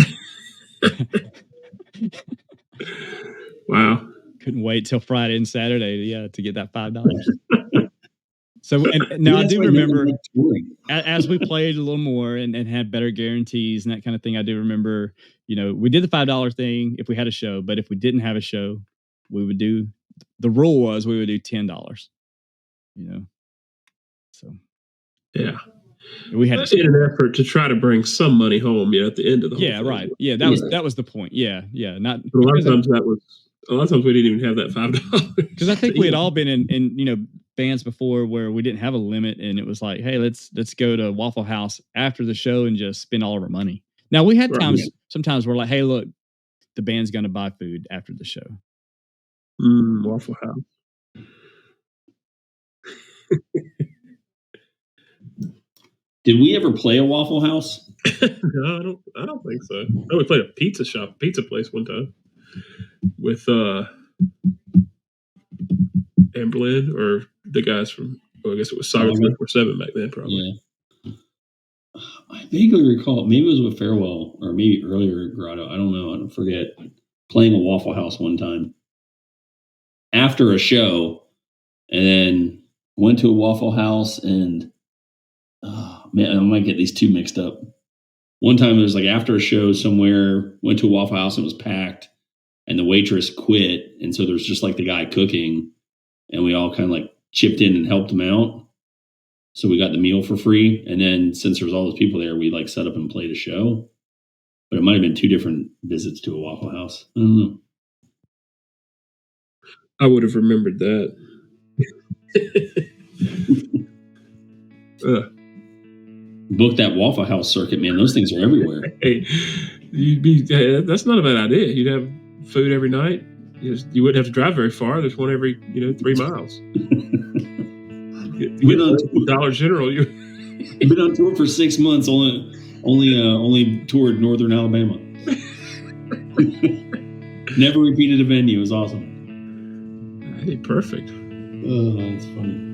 Wow. Couldn't wait till Friday and Saturday to get that $5. So now I do remember as we played a little more and had better guarantees and that kind of thing. I do remember, we did the $5 thing if we had a show, but if we didn't have a show, we would do. The rule was we would do $10. So yeah, we had in an effort to try to bring some money home. At the end of the whole thing. Right. Yeah, that was the point. Yeah. Not but a lot of times we didn't even have that $5 because I think we had all been in bands before where we didn't have a limit, and it was like, hey, let's go to Waffle House after the show and just spend all of our money. Now we had times sometimes we're like, hey, look, the band's going to buy food after the show. Waffle House. Did we ever play a Waffle House? No, I don't think so. Oh, we played a pizza place one time with Amberlin or the guys from. Well, I guess it was Cyber 24/7 back then, probably. Yeah. I vaguely recall. Maybe it was with Farewell or maybe earlier at Grotto. I don't know. I don't forget playing a Waffle House one time after a show, and then went to a Waffle House and. Man, I might get these two mixed up. One time it was like after a show somewhere, went to a Waffle House and it was packed, and the waitress quit, and so there's just like the guy cooking, and we all kind of like chipped in and helped him out. So we got the meal for free, and then since there was all those people there, we like set up and played a show. But it might have been two different visits to a Waffle House. I don't know. I would have remembered that. Book that Waffle House circuit, man. Those things are everywhere. Hey, that's not a bad idea. You'd have food every night. You wouldn't have to drive very far. There's one every 3 miles. You get Dollar General. You've been on tour for 6 months. Only toured Northern Alabama. Never repeated a venue. It was awesome. Hey, perfect. Oh, that's funny.